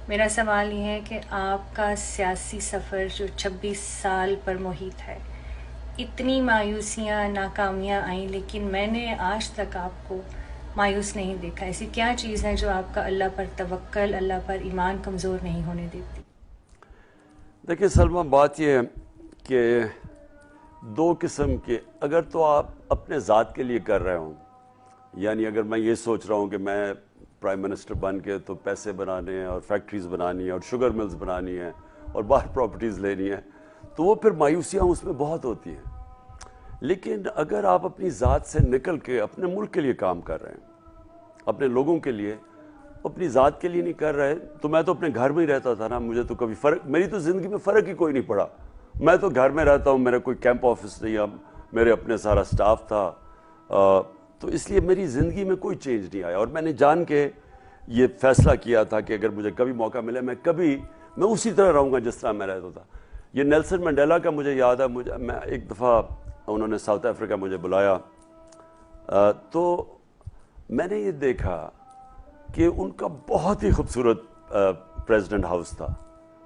میرا سوال یہ ہے کہ آپ کا سیاسی سفر جو 26 سال پر محیط ہے، اتنی مایوسیاں ناکامیاں آئیں لیکن میں نے آج تک آپ کو مایوس نہیں دیکھا. ایسی کیا چیز ہے جو آپ کا اللہ پر توکل، اللہ پر ایمان کمزور نہیں ہونے دیتی؟ دیکھیں سلمہ، بات یہ ہے کہ دو قسم کے، اگر تو آپ اپنے ذات کے لیے کر رہے ہوں، یعنی اگر میں یہ سوچ رہا ہوں کہ میں پرائم منسٹر بن کے تو پیسے بنانے ہیں اور فیکٹریز بنانی ہیں اور شوگر ملز بنانی ہیں اور باہر پراپرٹیز لینی ہیں، تو وہ پھر مایوسیاں اس میں بہت ہوتی ہیں. لیکن اگر آپ اپنی ذات سے نکل کے اپنے ملک کے لیے کام کر رہے ہیں، اپنے لوگوں کے لیے، اپنی ذات کے لیے نہیں کر رہے، تو میں تو اپنے گھر میں ہی رہتا تھا نا، مجھے تو کبھی فرق، میری تو زندگی میں فرق ہی کوئی نہیں پڑا. میں تو گھر میں رہتا ہوں، میرا کوئی کیمپ آفس نہیں ہے، میرے اپنے سارا سٹاف تھا، تو اس لیے میری زندگی میں کوئی چینج نہیں آیا. اور میں نے جان کے یہ فیصلہ کیا تھا کہ اگر مجھے کبھی موقع ملے میں اسی طرح رہوں گا جس طرح میں رہتا تھا. یہ نیلسن منڈیلا کا مجھے یاد ہے، میں ایک دفعہ انہوں نے ساؤتھ افریقہ مجھے بلایا، تو میں نے یہ دیکھا کہ ان کا بہت ہی خوبصورت پریزیڈنٹ ہاؤس تھا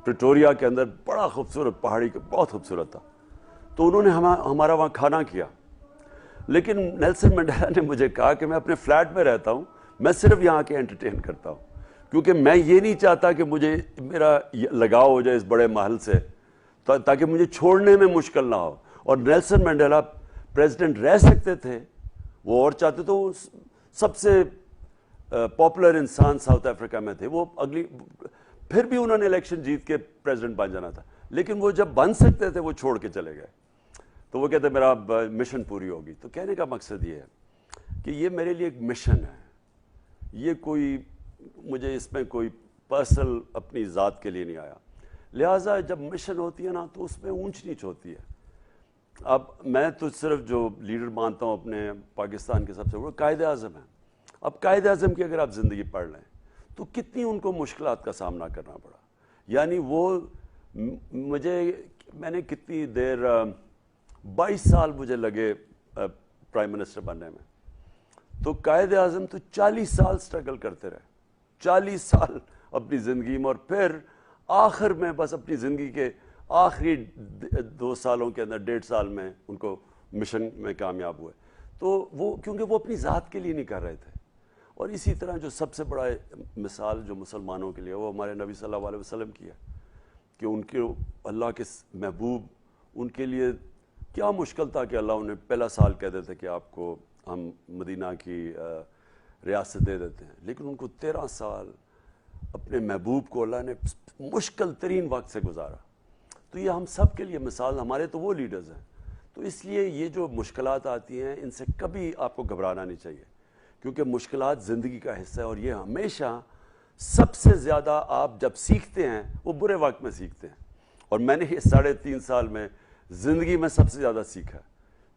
پریٹوریا کے اندر، بڑا خوبصورت، پہاڑی کا بہت خوبصورت تھا. تو انہوں نے ہمارا وہاں کھانا کیا. لیکن نیلسن منڈیلا نے مجھے کہا کہ میں اپنے فلیٹ میں رہتا ہوں، میں صرف یہاں کے انٹرٹین کرتا ہوں، کیونکہ میں یہ نہیں چاہتا کہ مجھے میرا لگاؤ ہو جائے اس بڑے محل سے، تاکہ مجھے چھوڑنے میں مشکل نہ ہو. اور نیلسن منڈیلا پریزیڈنٹ رہ سکتے تھے، وہ اور چاہتے تو وہ سب سے پاپولر انسان ساؤتھ افریقہ میں تھے، وہ پھر بھی انہوں نے الیکشن جیت کے پریزیڈنٹ بن جانا تھا. لیکن وہ جب بن سکتے تھے وہ چھوڑ کے چلے گئے. تو وہ کہتے میرا مشن پوری ہوگی. تو کہنے کا مقصد یہ ہے کہ یہ میرے لیے ایک مشن ہے، یہ کوئی مجھے اس میں کوئی پرسنل اپنی ذات کے لیے نہیں آیا. لہٰذا جب مشن ہوتی ہے نا تو اس میں اونچ نیچ ہوتی ہے. اب میں تو صرف جو لیڈر مانتا ہوں اپنے پاکستان کے سب سے بڑے قائد اعظم ہیں. اب قائد اعظم کی اگر آپ زندگی پڑھ لیں تو کتنی ان کو مشکلات کا سامنا کرنا پڑا. یعنی وہ میں نے کتنی دیر 22 سال مجھے لگے پرائم منسٹر بننے میں. تو قائد اعظم تو 40 سال سٹرگل کرتے رہے، 40 سال اپنی زندگی میں، اور پھر آخر میں بس اپنی زندگی کے آخری 2 سالوں کے اندر 1.5 سال میں ان کو مشن میں کامیاب ہوئے. تو وہ کیونکہ وہ اپنی ذات کے لیے نہیں کر رہے تھے. اور اسی طرح جو سب سے بڑا مثال جو مسلمانوں کے لیے وہ ہمارے نبی صلی اللہ علیہ وسلم کی ہے کہ ان کے اللہ کے محبوب، ان کے لیے کیا مشکل تھا کہ اللہ انہیں پہلا سال کہہ دیتے کہ آپ کو ہم مدینہ کی ریاست دے دیتے ہیں. لیکن ان کو 13 سال اپنے محبوب کو اللہ نے مشکل ترین وقت سے گزارا. تو یہ ہم سب کے لیے مثال، ہمارے تو وہ لیڈرز ہیں. تو اس لیے یہ جو مشکلات آتی ہیں ان سے کبھی آپ کو گھبرانا نہیں چاہیے، کیونکہ مشکلات زندگی کا حصہ ہے. اور یہ ہمیشہ سب سے زیادہ آپ جب سیکھتے ہیں وہ برے وقت میں سیکھتے ہیں. اور میں نے یہ 3.5 سال میں زندگی میں سب سے زیادہ سیکھا،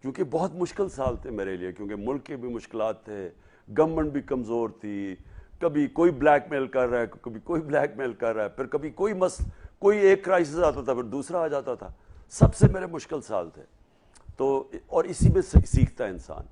کیونکہ بہت مشکل سال تھے میرے لیے، کیونکہ ملک کے بھی مشکلات تھے، گورنمنٹ بھی کمزور تھی، کبھی کوئی بلیک میل کر رہا ہے، کبھی کوئی بلیک میل کر رہا ہے، پھر کبھی کوئی ایک کرائسس آتا تھا پھر دوسرا آ جاتا تھا. سب سے میرے مشکل سال تھے. تو اور اسی میں سیکھتا ہے انسان.